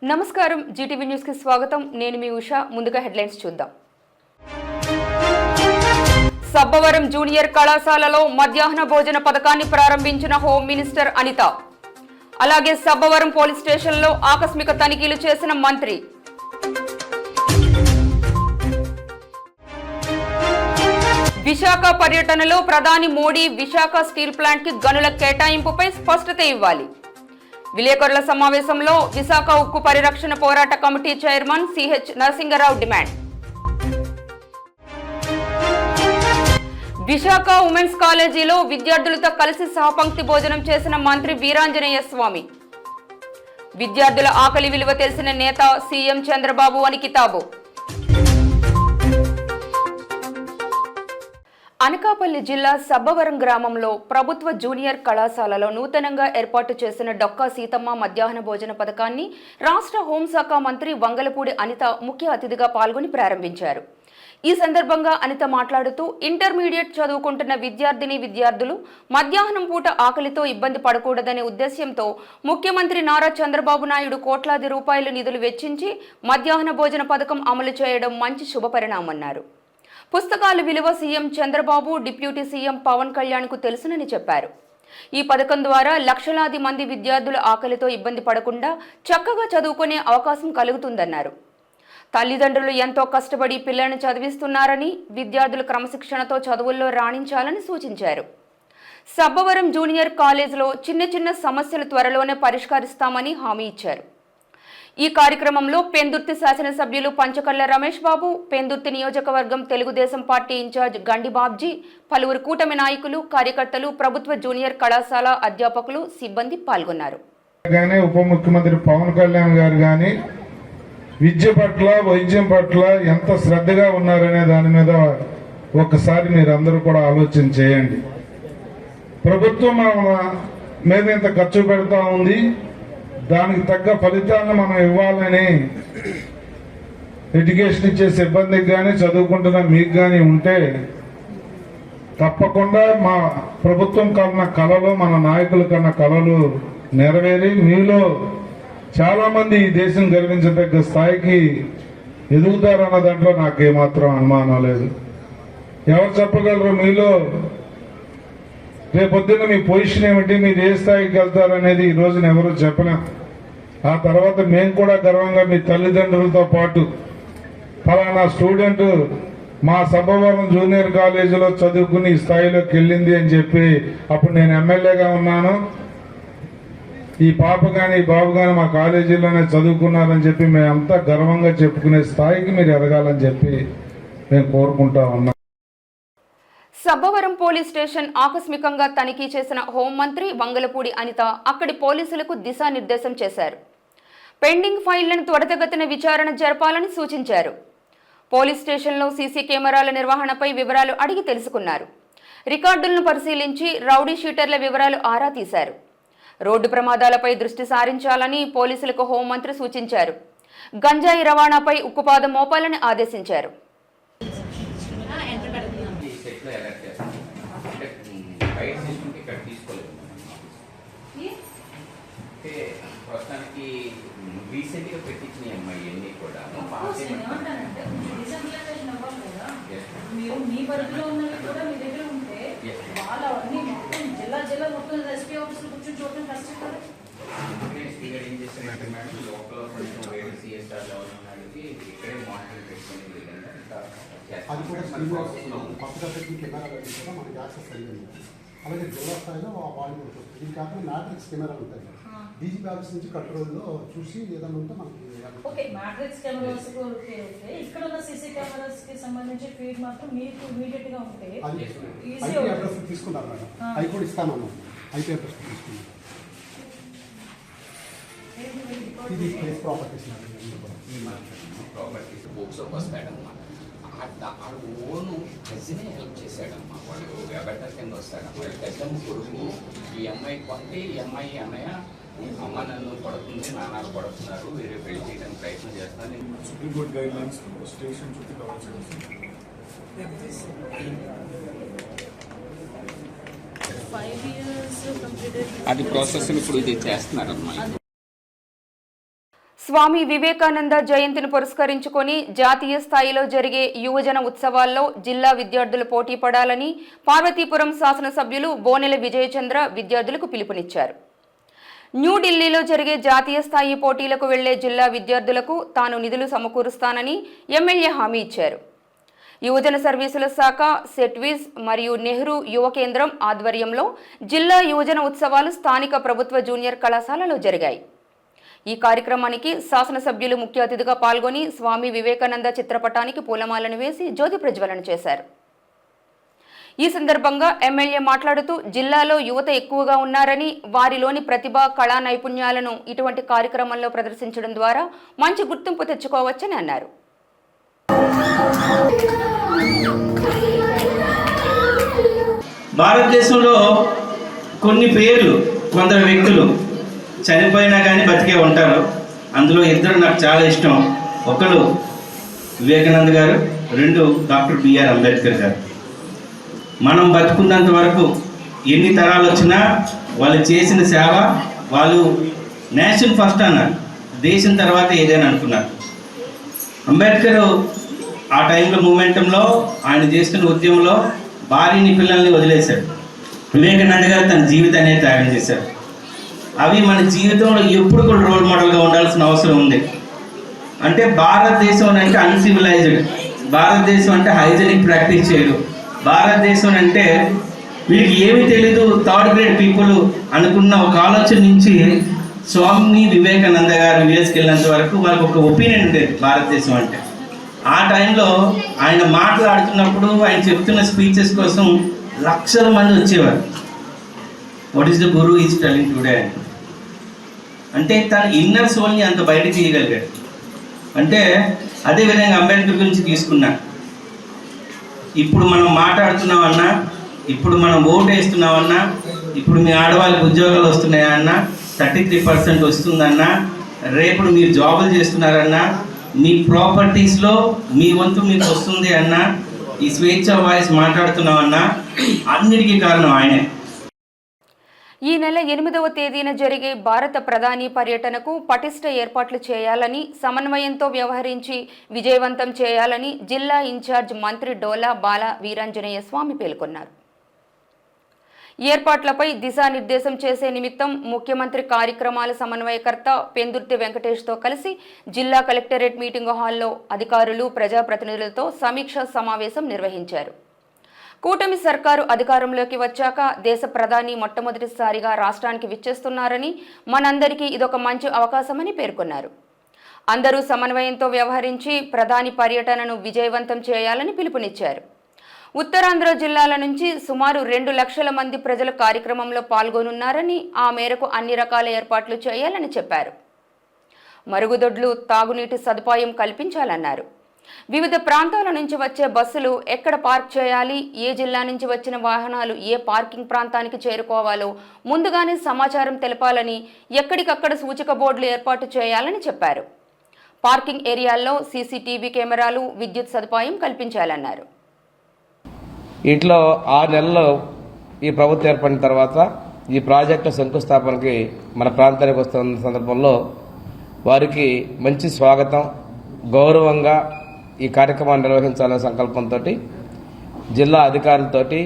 నమస్కారం Zee TV news కి స్వాగతం నేను మీ ఉషా ముందుగా హెడ్లైన్స్ చూద్దాం సబ్బవరం జూనియర్ కళాశాలలో మధ్యాహ్న భోజన పథకాన్ని ప్రారంభించిన హోం మినిస్టర్ అనిత అలాగే సబ్బవరం పోలీస్ స్టేషన్లో ఆకస్మిక తనిఖీలు చేసిన మంత్రి విశాఖ పర్యటనలో ప్రధాని మోడీ విశాఖ స్టీల్ ప్లాంట్ కి గనుల కేటాయింపుపై స్పష్టత ఇవ్వాలి విలేకరుల సమావేశంలో విశాఖ ఉక్కు పరిరక్షణ పోరాట committee chairman CH Narasingarao demand Visakha women's కాలేజీలో విద్యార్థులతో కలిసి సహపంక్తి భోజనం చేసిన మంత్రి వీరాంజనేయ స్వామి విద్యార్థుల ఆకలి విలువ తెలిసిన నేత సీఎం చంద్రబాబు అని కితాబు అనకాపల్లి జిల్లా సబ్బవరం గ్రామంలో ప్రభుత్వ జూనియర్ కళాశాలలో నూతనంగా ఏర్పాటు చేసిన డొక్కా సీతమ్మ మధ్యాహ్న భోజన పథకాన్ని రాష్ట్ర హోంశాఖ మంత్రి వంగలపూడి అనిత ముఖ్య అతిథిగా పాల్గొని ప్రారంభించారు ఈ సందర్భంగా అనిత మాట్లాడుతూ ఇంటర్మీడియట్ చదువుకుంటున్న విద్యార్థులు మధ్యాహ్నం పూట ఆకలితో ఇబ్బంది పడకూడదనే ఉద్దేశ్యంతో ముఖ్యమంత్రి నారా చంద్రబాబు నాయుడు కోట్లాది రూపాయల నిధులు వెచ్చించి మధ్యాహ్న భోజన పథకం అమలు చేయడం మంచి శుభపరిణామన్నారు పుస్తకాల విలువ CM Chandrababu deputy CM Pawan కళ్యాణ్కు తెలుసునని చెప్పారు ఈ పథకం ద్వారా లక్షలాది మంది విద్యార్థులు ఆకలితో ఇబ్బంది పడకుండా చక్కగా చదువుకునే అవకాశం కలుగుతుందన్నారు తల్లిదండ్రులు ఎంతో కష్టపడి పిల్లలను చదివిస్తున్నారని విద్యార్థులు క్రమశిక్షణతో చదువుల్లో రాణించాలని సూచించారు సబ్బవరం జూనియర్ కాలేజీలో చిన్న సమస్యలు త్వరలోనే పరిష్కరిస్తామని హామీ ఇచ్చారు ఈ కార్యక్రమంలో పెందుర్తి శాసనసభ్యులు పంచకళ్ళ రమేష్ బాబు పెందుర్తి నియోజకవర్గం తెలుగుదేశం పార్టీ ఇన్ఛార్జ్ గండి బాబ్జీ పలువురు కూటమి నాయకులు కార్యకర్తలు ప్రభుత్వ జూనియర్ కళాశాల అధ్యాపకులు సిబ్బంది పాల్గొన్నారు ఉప ముఖ్యమంత్రి పవన్ కళ్యాణ్ గారు గాని విద్య పట్ల వైద్యం పట్ల ఎంత శ్రద్ధగా ఉన్నారనే దాని మీద ఒక్కసారి మీరందరూ కూడా ఆలోచన చేయండి ప్రభుత్వం మన మీద ఇంత ఖర్చు పెడతా ఉంది దానికి తగ్గ ఫలితాలను మనం ఇవ్వాలని ఎడ్యుకేషన్ ఇచ్చే సిబ్బందికి కానీ చదువుకుంటున్న మీకు కానీ ఉంటే తప్పకుండా మా ప్రభుత్వం కన్నా కళలు మన నాయకుల కన్నా కళలు నెరవేరి మీలో చాలా మంది ఈ దేశం గర్వించదగ్గ స్థాయికి ఎదుగుతారన్న దాంట్లో నాకేమాత్రం అనుమానం లేదు ఎవరు చెప్పగలరు మీలో రేపొద్దున మీ పొజిషన్ ఏమిటి మీరు ఏ స్థాయికి వెళ్తారనేది ఈ రోజున ఎవరు చెప్పలేం ఆ తర్వాత మేము కూడా గర్వంగా మీ తల్లిదండ్రులతో పాటు ఫలానా స్టూడెంట్ మా సబ్బవరం జూనియర్ కాలేజీలో చదువుకుని ఈ స్థాయిలోకి వెళ్ళింది అని చెప్పి అప్పుడు నేను ఎమ్మెల్యేగా ఉన్నాను ఈ పాప కానీ ఈ బాబు కానీ మా కాలేజీలోనే చదువుకున్నారని చెప్పి మేమంతా గర్వంగా చెప్పుకునే స్థాయికి మీరు ఎదగాలని చెప్పి మేము కోరుకుంటా ఉన్నాం సబ్బవరం పోలీస్ స్టేషన్ ఆకస్మికంగా తనిఖీ చేసిన హోంమంత్రి వంగలపూడి అనిత అక్కడి పోలీసులకు దిశానిర్దేశం చేశారు పెండింగ్ ఫైళ్లను త్వరితగతిన విచారణ జరపాలని సూచించారు పోలీస్ స్టేషన్లో సీసీ కెమెరాల నిర్వహణపై వివరాలు అడిగి తెలుసుకున్నారు రికార్డులను పరిశీలించి రౌడీ షీటర్ల వివరాలు ఆరా తీశారు రోడ్డు ప్రమాదాలపై దృష్టి సారించాలని పోలీసులకు హోంమంత్రి సూచించారు గంజాయి రవాణాపై ఉక్కుపాదం మోపాలని ఆదేశించారు రీసెంట్గా పెట్టించిన అమ్మాయి అన్నీ కూడా మీరు మీ పరిధిలో ఉన్నవి కూడా మీ దగ్గర ఉంటే వాళ్ళ అన్ని మొత్తం జిల్లా మొత్తం ఎస్పీ ఆఫీసులు కూర్చొని చూడటం కష్టం కదా ఏం చేస్తున్నట్టు మేడం లోపల కొంచెం వేరే సిఎస్ఆర్ లెవెల్ అడిగి ఇక్కడే మానిటరింగ్ పెట్టుకుని అది కూడా కొత్తగా పెట్టిన కెమెరా పెట్టించడం మనకి యాక్సెస్ అయ్యింది అలాగే జిల్లా స్థాయిలో వాళ్ళు ఇది కాకుండా మ్యాట్రిక్స్ కెమెరాలు ఉంటాయి డీజీపీ ఆఫీస్ నుంచి కంట్రోల్లో చూసి ఏదైనా ఉంటే మనకి ఓకే మ్యాట్రిక్స్ కెమెరాస్ ఓకే ఇక్కడ ఉన్న సీసీ కెమెరాస్ కి సంబంధించి ఫీడ్ మాత్రం మీకు ఇమీడియట్ గా ఉంటే ఐపీ అడ్రస్ తీసుకున్నారు మేడం అవి కూడా ఇస్తాను ఐపీ అడ్రస్ తీసుకున్నాను ఇది ప్లేస్ ప్రాపర్టీస్ ప్రాపర్టీస్ బుక్స్ వస్తాడమ్మా వాడు ఓను గజనే హెల్ప్ చేశాడమ్మా వాడు వెబెటర్ కింద వస్తాడమ్మా గజం కొడుకు ఈ అమ్మాయి కొంటే ఈ అమ్మాయి అన్నయ్య అమ్మ నన్ను పడుతుంది నాన్నలు పడుతున్నారు వేరే పెళ్లి చేయడానికి ప్రయత్నం చేస్తున్నాను నేను సుప్రీంకోర్టు గైడ్ లైన్స్ స్టేషన్ చుట్టూ కవర్ అది ప్రాసెస్ ఇప్పుడు ఇది చేస్తున్నారమ్మా స్వామి వివేకానంద జయంతిని పురస్కరించుకొని జాతీయ స్థాయిలో జరిగే యువజన ఉత్సవాల్లో జిల్లా విద్యార్థులు పోటీ పడాలని పార్వతీపురం శాసనసభ్యులు బోనెల విజయచంద్ర విద్యార్థులకు పిలుపునిచ్చారు. న్యూఢిల్లీలో జరిగే జాతీయ స్థాయి పోటీలకు వెళ్లే జిల్లా విద్యార్థులకు తాను నిధులు సమకూరుస్తానని ఎమ్మెల్యే హామీ ఇచ్చారు. యువజన సర్వీసుల శాఖ, సెట్విజ్ మరియు నెహ్రూ యువ కేంద్రం ఆధ్వర్యంలో జిల్లా యువజన ఉత్సవాలు స్థానిక ప్రభుత్వ జూనియర్ కళాశాలలో జరిగాయి. ఈ కార్యక్రమానికి శాసనసభ్యులు ముఖ్య అతిథిగా పాల్గొని స్వామి వివేకానంద చిత్రపటానికి పూలమాలను వేసి జ్యోతి ప్రజ్వలన చేశారు. ఈ సందర్భంగా ఎమ్మెల్యే మాట్లాడుతూ జిల్లాలో యువత ఎక్కువగా ఉన్నారని, వారిలోని ప్రతిభ, కళా నైపుణ్యాలను ఇటువంటి కార్యక్రమంలో ప్రదర్శించడం ద్వారా మంచి గుర్తింపు తెచ్చుకోవచ్చని అన్నారు. భారతదేశంలో కొన్ని పేర్లు, కొందరు వ్యక్తులు చనిపోయినా కానీ బతికే ఉంటారు. అందులో ఇద్దరు నాకు చాలా ఇష్టం. ఒకరు వివేకానంద గారు, రెండు డాక్టర్ బిఆర్ అంబేద్కర్ గారు. మనం బతుకున్నంత వరకు ఎన్ని తరాలు వచ్చినా వాళ్ళు చేసిన సేవ, వాళ్ళు నేషన్ ఫస్ట్ అన్నారు, దేశం తర్వాత ఏదైనా అనుకున్నారు. అంబేద్కర్ ఆ టైంలో మూమెంటంలో ఆయన చేస్తున్న ఉద్యమంలో భార్యని పిల్లల్ని వదిలేశాడు. వివేకానంద గారు తన జీవితాన్ని త్యాగం చేశారు. అవి మన జీవితంలో ఎప్పుడు కూడా రోల్ మోడల్గా ఉండాల్సిన అవసరం ఉంది. అంటే భారతదేశం అంటే అన్సివిలైజ్డ్, భారతదేశం అంటే హైజెనిక్ ప్రాక్టీస్ చేయడు, భారతదేశం అంటే వీరికి ఏమీ తెలీదు, థర్డ్ గ్రేడ్ పీపుల్ అనుకున్న ఒక ఆలోచన నుంచి స్వామి వివేకానంద గారు యుఎస్కి వెళ్ళినంత వరకు వాళ్ళకి ఒక ఒపీనియన్ ఉండేది భారతదేశం అంటే. ఆ టైంలో ఆయన మాట్లాడుతున్నప్పుడు, ఆయన చెప్తున్న స్పీచెస్ కోసం లక్షల మంది వచ్చేవారు. What is the Guru is telling today అంటే తన ఇన్నర్ సోల్ని అంత బయటకు తీయగలిగాడు. అంటే అదేవిధంగా అంబేద్కర్ గురించి తీసుకున్నా, ఇప్పుడు మనం మాట్లాడుతున్నామన్నా, ఇప్పుడు మనం ఓటు వేస్తున్నామన్నా, ఇప్పుడు మీ ఆడవాళ్ళకి ఉద్యోగాలు వస్తున్నాయా అన్నా, 33% వస్తుందన్నా, రేపు మీరు జాబులు చేస్తున్నారన్నా, మీ ప్రాపర్టీస్లో మీ వంతు మీకు వస్తుంది అన్నా, ఈ స్వేచ్ఛ వాయిస్ మాట్లాడుతున్నామన్నా, అన్నిటికీ కారణం ఆయనే. ఈ నెల 8వ తేదీన జరిగే భారత ప్రధాని పర్యటనకు పటిష్ట ఏర్పాట్లు చేయాలని, సమన్వయంతో వ్యవహరించి విజయవంతం చేయాలని జిల్లా ఇన్ఛార్జ్ మంత్రి డోలా బాల వీరాంజనేయ స్వామి పేర్కొన్నారు. ఏర్పాట్లపై దిశానిర్దేశం చేసే నిమిత్తం ముఖ్యమంత్రి కార్యక్రమాల సమన్వయకర్త పెందుర్తి వెంకటేష్తో కలిసి జిల్లా కలెక్టరేట్ మీటింగు హాల్లో అధికారులు, ప్రజాప్రతినిధులతో సమీక్షా సమావేశం నిర్వహించారు. కూటమి సర్కారు అధికారంలోకి వచ్చాక దేశ ప్రధాని మొట్టమొదటిసారిగా రాష్ట్రానికి విచ్చేస్తున్నారని, మనందరికీ ఇదొక మంచి అవకాశమని పేర్కొన్నారు. అందరూ సమన్వయంతో వ్యవహరించి ప్రధాని పర్యటనను విజయవంతం చేయాలని పిలుపునిచ్చారు. ఉత్తరాంధ్ర జిల్లాల నుంచి సుమారు 2 లక్షల మంది ప్రజలు కార్యక్రమంలో పాల్గొనున్నారని, ఆ మేరకు అన్ని రకాల ఏర్పాట్లు చేయాలని చెప్పారు. మరుగుదొడ్లు, తాగునీటి సదుపాయం కల్పించాలన్నారు. వివిధ ప్రాంతాల నుంచి వచ్చే బస్సులు ఎక్కడ పార్క్ చేయాలి, ఏ జిల్లా నుంచి వచ్చిన వాహనాలు ఏ పార్కింగ్ ప్రాంతానికి చేరుకోవాలో ముందుగానే సమాచారం తెలపాలని, ఎక్కడికక్కడ సూచిక బోర్డులు ఏర్పాటు చేయాలని చెప్పారు. పార్కింగ్ ఏరియాల్లో సీసీటీవీ కెమెరాలు, విద్యుత్ సదుపాయం కల్పించాలన్నారు. వీటిలో 6 నెలల్లో ఈ ప్రభుత్వం ఏర్పడిన తర్వాత ఈ ప్రాజెక్టు శంకుస్థాపనకి మన ప్రాంతానికి వస్తున్న సందర్భంలో వారికి మంచి స్వాగతం, గౌరవంగా ఈ కార్యక్రమాన్ని నిర్వహించాలనే సంకల్పంతో జిల్లా అధికారులతోటి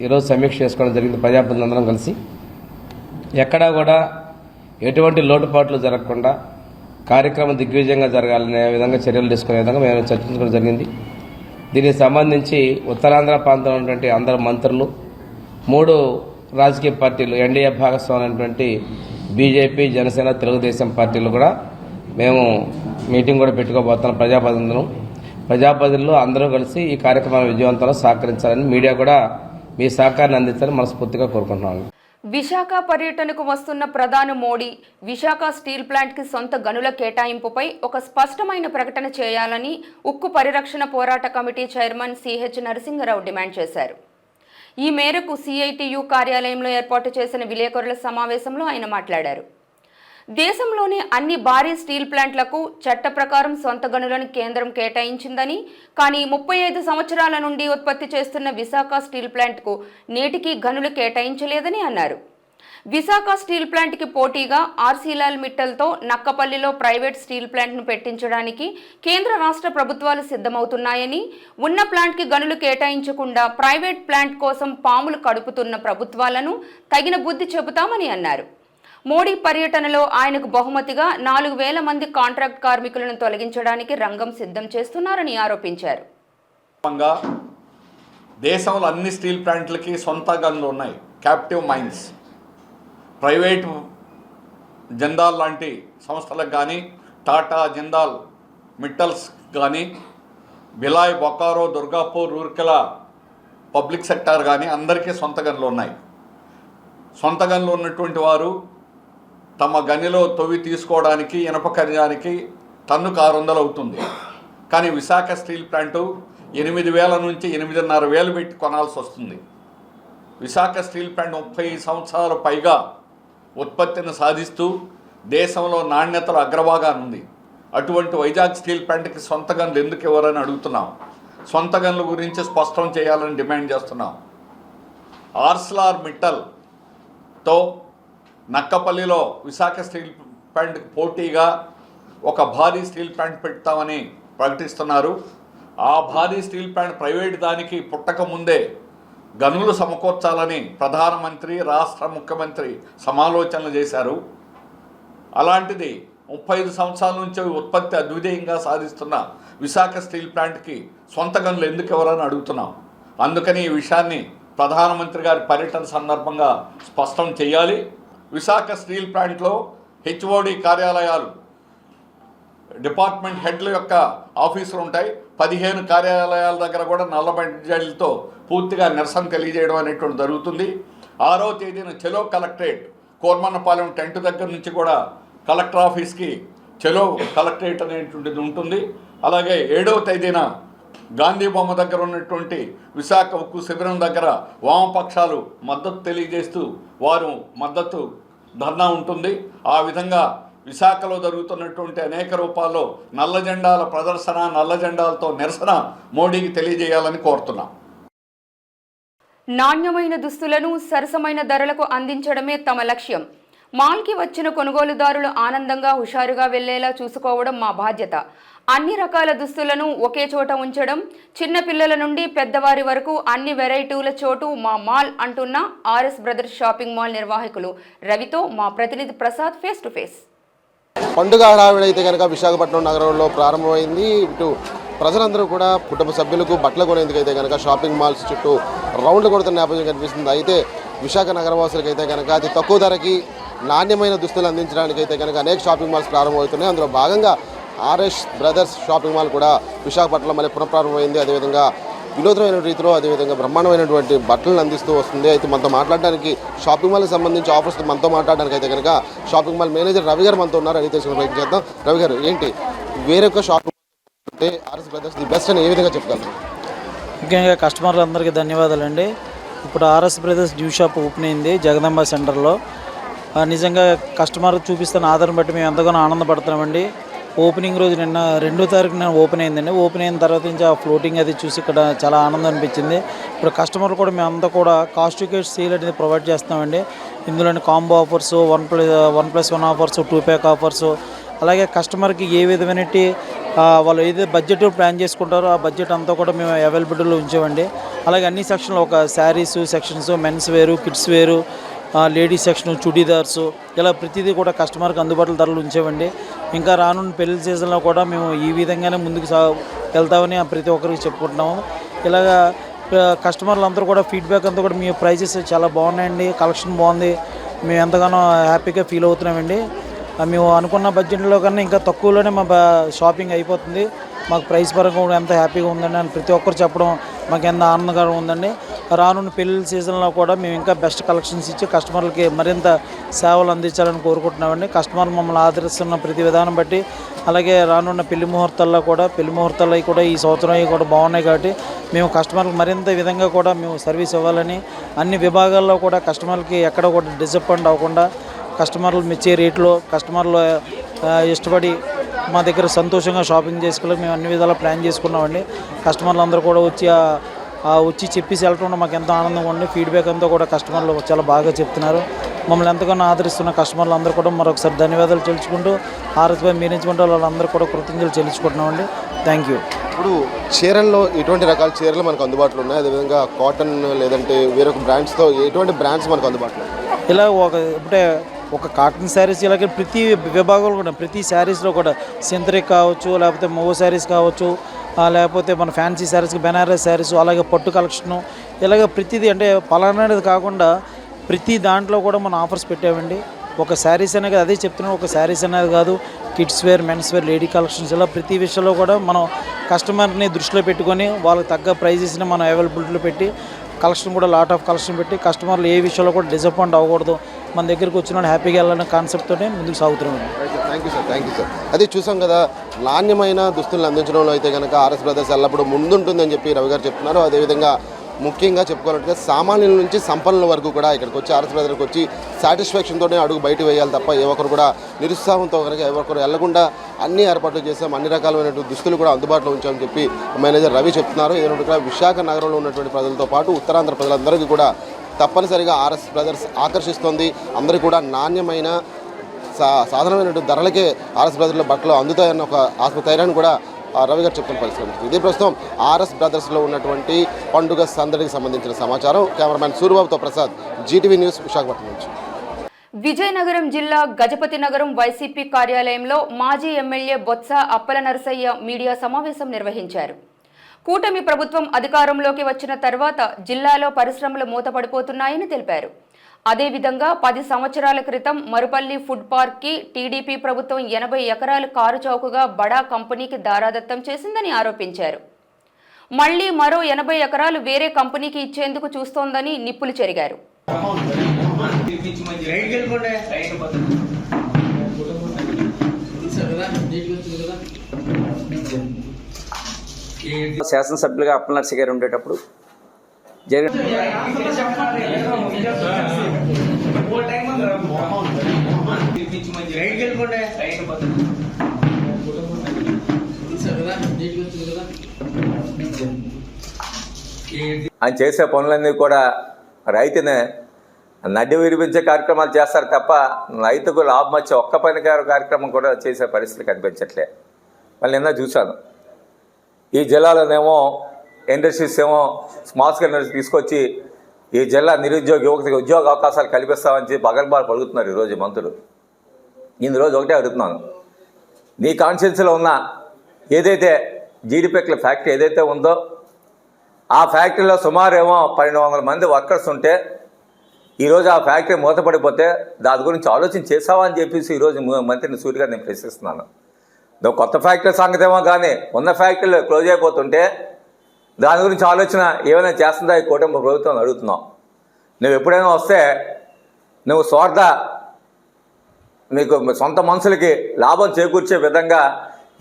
ఈరోజు సమీక్ష చేసుకోవడం జరిగింది. ప్రజాప్రతినిధులందరం కలిసి ఎక్కడా కూడా ఎటువంటి లోటుపాట్లు జరగకుండా కార్యక్రమం దిగ్విజయంగా జరగాలనే విధంగా చర్యలు తీసుకునే విధంగా మేము చర్చించుకోవడం జరిగింది. దీనికి సంబంధించి ఉత్తరాంధ్ర ప్రాంతంలో ఉన్నటువంటి అందరు మంత్రులు, 3 రాజకీయ పార్టీలు, ఎన్డీఏ భాగస్వామైనటువంటి బీజేపీ, జనసేన, తెలుగుదేశం పార్టీలు కూడా మేము మీటింగ్ కూడా పెట్టుకోబోతున్నాం. ప్రజాప్రతినిధులు అందరూ కలిసి ఈ కార్యక్రమాన్ని విజయవంతంలో సహకరించాలని, మీడియా కూడా మీ సహకారాన్ని అందించాలని మనస్ఫూర్తిగా కోరుకుంటున్నాను. విశాఖ పర్యటనకు వస్తున్న ప్రధాని మోడీ విశాఖ స్టీల్ ప్లాంట్కి సొంత గనుల కేటాయింపుపై ఒక స్పష్టమైన ప్రకటన చేయాలని ఉక్కు పరిరక్షణ పోరాట committee chairman CH Narasimha Rao demand చేశారు. ఈ మేరకు సిఐటియు కార్యాలయంలో ఏర్పాటు చేసిన విలేకరుల సమావేశంలో ఆయన మాట్లాడారు. దేశంలోని అన్ని భారీ స్టీల్ ప్లాంట్లకు చట్ట ప్రకారం సొంత గనులను కేంద్రం కేటాయించిందని, కానీ 35 సంవత్సరాల నుండి ఉత్పత్తి చేస్తున్న విశాఖ స్టీల్ ప్లాంట్కు నేటికి గనులు కేటాయించలేదని అన్నారు. విశాఖ స్టీల్ ప్లాంట్కి పోటీగా ఆర్సీలాల్ మిట్టల్తో నక్కపల్లిలో ప్రైవేట్ స్టీల్ ప్లాంట్ను పెట్టించడానికి కేంద్ర రాష్ట్ర ప్రభుత్వాలు సిద్ధమవుతున్నాయని, ఉన్న ప్లాంట్కి గనులు కేటాయించకుండా ప్రైవేట్ ప్లాంట్ కోసం పాములు కడుపుతున్న ప్రభుత్వాలను తగిన బుద్ధి చెబుతామని అన్నారు. మోడీ పర్యటనలో ఆయనకు బహుమతిగా 4,000 మంది కాంట్రాక్ట్ కార్మికులను తొలగించడానికి రంగం సిద్ధం చేస్తున్నారని ఆరోపించారు. దేశంలో అన్ని స్టీల్ ప్లాంట్లకి సొంత గన్లు ఉన్నాయి, క్యాప్టివ్ మైన్స్. ప్రైవేటు జిందాల్ లాంటి సంస్థలకు కానీ, టాటా, జిందాల్, మిట్టల్స్ కానీ, బిలాయ్, బొకారో, దుర్గాపూర్, రూర్కెలా పబ్లిక్ సెక్టార్ కానీ అందరికీ సొంత గన్లు ఉన్నాయి. సొంత గన్లు ఉన్నటువంటి వారు తమ గనిలో తవ్వి తీసుకోవడానికి ఇనప ఖనిజానికి టన్నుకు 600 అవుతుంది. కానీ విశాఖ స్టీల్ ప్లాంటు 8,000 నుంచి 8,500 పెట్టి కొనాల్సి వస్తుంది. విశాఖ స్టీల్ ప్లాంట్ 30 సంవత్సరాల పైగా ఉత్పత్తిని సాధిస్తూ దేశంలో నాణ్యతలో అగ్రభాగానుంది. అటువంటి వైజాగ్ స్టీల్ ప్లాంట్కి సొంత గన్లు ఎందుకు ఇవ్వరని అడుగుతున్నాం. సొంత గన్ల గురించి స్పష్టం చేయాలని డిమాండ్ చేస్తున్నాం. ఆర్సీలార్ మిట్టల్తో నక్కపల్లిలో విశాఖ స్టీల్ ప్లాంట్కి పోటీగా ఒక భారీ స్టీల్ ప్లాంట్ పెడతామని ప్రకటిస్తున్నారు. ఆ భారీ స్టీల్ ప్లాంట్ ప్రైవేట్ దానికి పుట్టక ముందే గనులు సమకూర్చాలని ప్రధానమంత్రి, రాష్ట్ర ముఖ్యమంత్రి సమాలోచనలు చేశారు. అలాంటిది 35 సంవత్సరాల నుంచి ఉత్పత్తి అద్వితీయంగా సాధిస్తున్న విశాఖ స్టీల్ ప్లాంట్కి సొంత గనులు ఎందుకు ఎవరని అడుగుతున్నాం. అందుకని ఈ విషయాన్ని ప్రధానమంత్రి గారి పర్యటన సందర్భంగా స్పష్టం చేయాలి. విశాఖ స్టీల్ ప్లాంట్లో హెచ్ఓడి కార్యాలయాలు, డిపార్ట్మెంట్ హెడ్ల యొక్క ఆఫీసులు ఉంటాయి. 15 కార్యాలయాల దగ్గర కూడా నల్ల బడ్జెట్లతో పూర్తిగా నిరసన తెలియజేయడం అనేటువంటి జరుగుతుంది. 6వ తేదీన చెలో కలెక్టరేట్, కోర్మన్నపాలెం టెంట్ దగ్గర నుంచి కూడా కలెక్టర్ ఆఫీస్కి చెలో కలెక్టరేట్ అనేటువంటిది ఉంటుంది. అలాగే 7వ తేదీన గాంధీ బొమ్మ దగ్గర ఉన్నటువంటి విశాఖ ఉక్కు శిబిరం దగ్గర వామపక్షాలు మద్దతు తెలియజేస్తూ వారు మద్దతు ధర్నా ఉంటుంది. ఆ విధంగా విశాఖలో జరుగుతున్నటువంటి అనేక రూపాల్లో నల్ల జెండాల ప్రదర్శన, నల్ల జెండాలతో నిరసన మోడీకి తెలియజేయాలని కోరుతున్నాం. నాణ్యమైన దుస్తులను సరసమైన ధరలకు అందించడమే తమ లక్ష్యం. మాల్కి వచ్చిన కొనుగోలుదారులు ఆనందంగా, హుషారుగా వెళ్లేలా చూసుకోవడం మా బాధ్యత. అన్ని రకాల దుస్తులను ఒకే చోట ఉంచడం, చిన్న పిల్లల నుండి పెద్దవారి వరకు అన్ని వెరైటీల చోటు మా మాల్ అంటున్న ఆర్ఎస్ బ్రదర్స్ షాపింగ్ మాల్ నిర్వాహకులు రవితో మా ప్రతినిధి ప్రసాద్ ఫేస్ టు ఫేస్. పండుగ హడావిడి అయితే కనుక విశాఖపట్నం నగరంలో ప్రారంభమైంది. ఇటు ప్రజలందరూ కూడా కుటుంబ సభ్యులకు బట్టలు కొనేందుకు అయితే కనుక షాపింగ్ మాల్స్ చుట్టూ రౌండ్లు కొడుతున్న నేపథ్యం కనిపిస్తుంది. అయితే విశాఖ నగరవాసులకు అయితే కనుక అతి తక్కువ ధరకి నాణ్యమైన దుస్తులు అందించడానికి అయితే కనుక అనేక షాపింగ్ మాల్స్ ప్రారంభమవుతున్నాయి. అందులో భాగంగా ఆర్ఎస్ బ్రదర్స్ షాపింగ్ మాల్ కూడా విశాఖపట్నంలో మళ్ళీ పునఃప్రారంభమైంది. అదేవిధంగా వినూత్నమైన రీతిలో అదేవిధంగా బ్రహ్మాండమైనటువంటి బట్టలను అందిస్తూ వస్తుంది. అయితే మనతో మాట్లాడడానికి షాపింగ్ మాల్కి సంబంధించి ఆఫర్స్ మనతో మాట్లాడడానికి అయితే కనుక షాపింగ్ మాల్ మేనేజర్ రవి గారు మనతో ఉన్నారు. అడిగి తెలుసుకునే ప్రయత్నం చేద్దాం. రవి గారు, ఏంటి వేరొక షాపింగ్ అంటే ఆర్ఎస్ బ్రదర్స్ ది బెస్ట్ అని ఏ విధంగా చెప్తారు? ముఖ్యంగా కస్టమర్లందరికీ ధన్యవాదాలండి. ఇప్పుడు RS brothers new shop open అయింది జగదంబ సెంటర్లో. నిజంగా కస్టమర్ చూపిస్తున్న ఆధారం బట్టి మేము ఎంతగానో ఆనందపడుతున్నామండి. ఓపెనింగ్ రోజు నిన్న 2వ తారీఖున ఓపెన్ అయిందండి. ఓపెన్ అయిన తర్వాత నుంచి ఆ ఫ్లోటింగ్ అది చూసి ఇక్కడ చాలా ఆనందం అనిపించింది. ఇప్పుడు కస్టమర్లు కూడా మేమంతా కూడా కాస్ట్ టు కేట్ సేల్ అనేది ప్రొవైడ్ చేస్తామండి. ఇందులోని combo offers, 1+1 offers, 2 pack offers, అలాగే కస్టమర్కి ఏ విధమైన వాళ్ళు ఏదైతే బడ్జెట్ ప్లాన్ చేసుకుంటారో ఆ బడ్జెట్ అంతా కూడా మేము అవైలబిలిటీలో ఉంచామండి. అలాగే అన్ని సెక్షన్లు, ఒక శారీస్ సెక్షన్స్, మెన్స్ వేరు, కిడ్స్ వేరు, లేడీస్ సెక్షన్, చుడీదార్స్, ఇలా ప్రతిదీ కూడా కస్టమర్కి అందుబాటులో ధరలు ఉంచామండి. ఇంకా రానున్న పెళ్లి సీజన్లో కూడా మేము ఈ విధంగానే ముందుకు వెళ్తామని ప్రతి ఒక్కరికి చెప్పుకుంటున్నాము. ఇలాగా కస్టమర్లు అందరూ కూడా ఫీడ్బ్యాక్ అంతా కూడా మీ ప్రైజెస్ చాలా బాగున్నాయండి, కలెక్షన్ బాగుంది, మేము ఎంతగానో హ్యాపీగా ఫీల్ అవుతున్నామండి. మేము అనుకున్న బడ్జెట్లో కన్నా ఇంకా తక్కువలోనే మా షాపింగ్ అయిపోతుంది. మాకు ప్రైస్ పరంగా కూడా ఎంత హ్యాపీగా ఉందండి అని ప్రతి ఒక్కరు చెప్పడం మాకు ఎంత ఆనందకరంగా ఉందండి. రానున్న పెళ్లి సీజన్లో కూడా మేము ఇంకా బెస్ట్ కలెక్షన్స్ ఇచ్చి కస్టమర్లకి మరింత సేవలు అందించాలని కోరుకుంటున్నామండి. కస్టమర్లు మమ్మల్ని ఆదరిస్తున్న ప్రతి విధానం బట్టి, అలాగే రానున్న పెళ్లి ముహూర్తాల్లో కూడా ఈ సంవత్సరం కూడా బాగున్నాయి కాబట్టి మేము కస్టమర్లకు మరింత విధంగా కూడా మేము సర్వీస్ ఇవ్వాలని, అన్ని విభాగాల్లో కూడా కస్టమర్లకి ఎక్కడ కూడా డిసప్పాయింట్ అవ్వకుండా కస్టమర్లు మెచ్చే రేట్లో కస్టమర్లు ఇష్టపడి మా దగ్గర సంతోషంగా షాపింగ్ చేసుకోవాలి మేము అన్ని విధాలా ప్లాన్ చేసుకున్నామండి. కస్టమర్లు అందరూ కూడా వచ్చి చెప్పేసి వెళ్ళటం మాకు ఎంతో ఆనందంగా ఉంది. ఫీడ్బ్యాక్ అంతా కూడా కస్టమర్లు చాలా బాగా చెప్తున్నారు. మమ్మల్ని ఎంతగానో ఆదరిస్తున్న కస్టమర్లు అందరూ కూడా మరొకసారి ధన్యవాదాలు చెల్లించుకుంటూ ఆర్ఎస్బై మేనేజ్మెంట్ వాళ్ళందరూ కూడా కృతజ్ఞతలు చెల్లించుకుంటున్నామండి. Thank you. ఇప్పుడు చీరల్లో ఎటువంటి రకాల చీరలు మనకు అందుబాటులో ఉన్నాయి, అదేవిధంగా కాటన్ లేదంటే వేరొక బ్రాండ్స్తో ఎటువంటి బ్రాండ్స్ మనకు అందుబాటులో ఉన్నాయి? ఇలా ఒక కాటన్ శారీస్ ఇలాగే ప్రతి విభాగంలో కూడా ప్రతి శారీస్లో కూడా సింథటిక్ కావచ్చు, లేకపోతే మూవ్ శారీస్ కావచ్చు, లేకపోతే మన ఫ్యాన్సీ శారీస్కి బెనారస్ శారీస్, అలాగే పట్టు కలెక్షను, ఇలాగ ప్రతిదీ అంటే పలానాది కాకుండా ప్రతి దాంట్లో కూడా మనం ఆఫర్స్ పెట్టామండి. ఒక శారీస్ అనేది అదే చెప్తున్నాం, ఒక శారీస్ అనేది కాదు, kids wear, men's wear, lady collections, ఇలా ప్రతి విషయంలో కూడా మనం కస్టమర్ని దృష్టిలో పెట్టుకొని వాళ్ళకి తగ్గ ప్రైజెస్ని మనం అవైలబిలిటీలో పెట్టి కలెక్షన్ కూడా లాట్ ఆఫ్ కలెక్షన్ పెట్టి కస్టమర్లు ఏ విషయంలో కూడా డిసప్పాయింట్ అవ్వకూడదు, మన దగ్గరికి వచ్చిన వాళ్ళు హ్యాపీగా వెళ్ళాలనే కాన్సెప్ట్తోనే ముందుకు సాగుతున్నాం. Thank you sir. అది చూసాం కదా, నాణ్యమైన దుస్తులను అందించడంలో అయితే కనుక ఆర్ఎస్ బ్రదర్స్ ఎల్లప్పుడూ ముందుంటుందని చెప్పి రవి గారు చెప్తున్నారు. అదేవిధంగా ముఖ్యంగా చెప్పుకోవాలంటే సామాన్యుల నుంచి సంపన్నుల వరకు కూడా ఇక్కడికి వచ్చి ఆర్ఎస్ బ్రదర్కి వచ్చి సాటిస్ఫాక్షన్తోనే అడుగు బయట వేయాలి తప్ప ఏ ఒక్కరు కూడా నిరుత్సాహంతో కనుక ఏ ఒక్కరు వెళ్లకుండా అన్ని ఏర్పాట్లు చేసాం, అన్ని రకాలైనటువంటి దుస్తులు కూడా అందుబాటులో ఉంచామని చెప్పి మేనేజర్ రవి చెప్తున్నారు. ఏదైనా విశాఖ నగరంలో ఉన్నటువంటి ప్రజలతో పాటు ఉత్తరాంధ్ర ప్రజలందరికీ కూడా తప్పనిసరిగా ఆర్ఎస్ బ్రదర్స్ ఆకర్షిస్తోంది. అందరికీ కూడా నాణ్యమైన సాధారణమైనటువంటి ధరలకే ఆర్ఎస్ బ్రదర్స్లో బట్టలు అందుతాయన్న ఒక ఆత్మధైర్యాన్ని కూడా రవి గారు చెప్తున్న పరిస్థితి. ఇదే ప్రస్తుతం ఆర్ఎస్ బ్రదర్స్లో ఉన్నటువంటి పండుగ సందడికి సంబంధించిన సమాచారం. కెమెరామ్యాన్ సూర్యబాబుతో ప్రసాద్, జీటీవీ న్యూస్, విశాఖపట్నం నుంచి. విజయనగరం జిల్లా గజపతి నగరం వైసీపీ కార్యాలయంలో మాజీ ఎమ్మెల్యే బొత్స అప్పల నరసయ్య మీడియా సమావేశం నిర్వహించారు. కూటమి ప్రభుత్వం అధికారంలోకి వచ్చిన తర్వాత జిల్లాలో పరిశ్రమలు మూతపడిపోతున్నాయని తెలిపారు. అదేవిధంగా 10 సంవత్సరాల క్రితం మరుపల్లి ఫుడ్ పార్క్కి టీడీపీ ప్రభుత్వం 80 ఎకరాలు కారు చౌకగా బడా కంపెనీకి దారాదత్తం చేసిందని ఆరోపించారు. మళ్లీ మరో 80 ఎకరాలు వేరే కంపెనీకి ఇచ్చేందుకు చూస్తోందని నిప్పులు చెరిగారు. శాసనసభ్యులుగా అప్పల నరసయ్య గారు ఉండేటప్పుడు ఆయన చేసే పనులన్నీ కూడా రైతుని నడ్డి విరిపించే కార్యక్రమాలు చేస్తారు తప్ప రైతుకు లాభం వచ్చే ఒక్క పని కార్యక్రమం కూడా చేసే పరిస్థితి కనిపించట్లే. మళ్ళీ నిన్న చూశాను, ఈ జిల్లాలోనేమో ఇండస్ట్రీస్ ఏమో స్మాల్ స్కేల్ ఇండస్ట్రీ తీసుకొచ్చి ఈ జిల్లా నిరుద్యోగ యువతకి ఉద్యోగ అవకాశాలు కల్పిస్తామని చెప్పి పగలబాలు పలుకుతున్నారు ఈరోజు మంత్రులు. నేను రోజు ఒకటే అడుగుతున్నాను, నీ కాన్స్టిట్యున్సీలో ఉన్న ఏదైతే జీడిపెక్కల ఫ్యాక్టరీ ఏదైతే ఉందో ఆ ఫ్యాక్టరీలో సుమారు ఏమో 1200 మంది వర్కర్స్ ఉంటే ఈరోజు ఆ ఫ్యాక్టరీ మూతపడిపోతే దాని గురించి ఆలోచన చేసావా అని చెప్పేసి ఈరోజు మంత్రిని సూటిగా నేను ప్రశ్నిస్తున్నాను. నువ్వు కొత్త ఫ్యాక్టరీ సంగతి ఏమో కానీ ఉన్న ఫ్యాక్టరీలు క్లోజ్ అయిపోతుంటే దాని గురించి ఆలోచన ఏమైనా చేస్తుందా ఈ కూటమి ప్రభుత్వం అడుగుతున్నావు. నువ్వు ఎప్పుడైనా వస్తే నువ్వు నీకు సొంత మనుషులకి లాభం చేకూర్చే విధంగా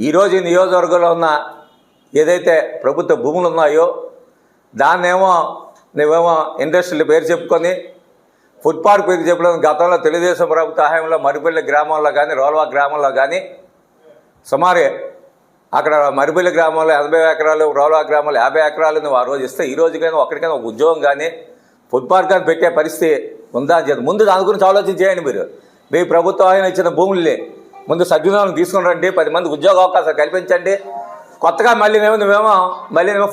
ఈరోజు ఈ నియోజకవర్గంలో ఉన్న ఏదైతే ప్రభుత్వ భూములు ఉన్నాయో దాన్నేమో నువ్వేమో ఇండస్ట్రీల పేరు చెప్పుకొని ఫుడ్ పార్క్ పేరు చెప్పుకొని గతంలో తెలుగుదేశం ప్రభుత్వ హయాంలో మరిపల్లి గ్రామంలో కానీ రోల్వా గ్రామంలో కానీ సుమారు అక్కడ మరిపల్లి గ్రామంలో 80 ఎకరాలు, రోల్వా గ్రామంలో 50 ఎకరాలు నువ్వు ఆ రోజు ఇస్తే ఈ రోజుకైనా ఒక్కడికైనా ఒక ఉద్యోగం కానీ ఫుడ్ పార్క్ కానీ పెట్టే పరిస్థితి ఉందా అని చెప్పి ముందు దాని గురించి ఆలోచన చేయండి. మీరు మీ ప్రభుత్వం ఆయన ఇచ్చిన భూముల్ని ముందు సద్వినియోగం తీసుకుని రండి, 10 మంది ఉద్యోగ అవకాశాలు కల్పించండి. కొత్తగా మళ్ళీ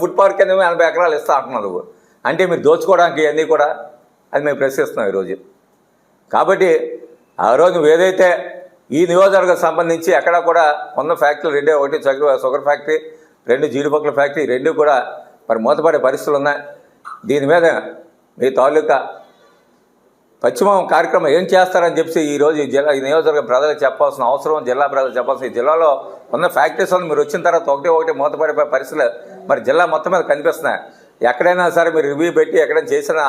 ఫుడ్ పార్క్ ఏమో 80 ఎకరాలు ఇస్తా అంటున్నావు నువ్వు. అంటే మీరు దోచుకోవడానికి అన్నీ కూడా అది మేము ప్రశ్నిస్తున్నాం ఈరోజు. కాబట్టి ఆ రోజు నువ్వు ఏదైతే ఈ నియోజకవర్గం సంబంధించి ఎక్కడ కూడా ఉన్న ఫ్యాక్టరీలు రెండే, ఒకటి షుగర్ ఫ్యాక్టరీ, 2 జీడిపప్పుల ఫ్యాక్టరీ, 2 కూడా మరి మూతపడే పరిస్థితులు ఉన్నాయి. దీని మీద మీ తాలూకా పశ్చిమం కార్యక్రమం ఏం చేస్తారని చెప్పి ఈరోజు ఈ నియోజకవర్గం ప్రజలకు చెప్పాల్సిన అవసరం, జిల్లా ప్రజలకు చెప్పాల్సిన, ఈ జిల్లాలో ఉన్న ఫ్యాక్టరీస్ వల్ల మీరు వచ్చిన తర్వాత ఒకటి మూతపడిపోయే పరిస్థితులు మరి జిల్లా మొత్తం మీద కనిపిస్తున్నాయి. ఎక్కడైనా సరే మీరు రివ్యూ పెట్టి ఎక్కడైనా చేసిన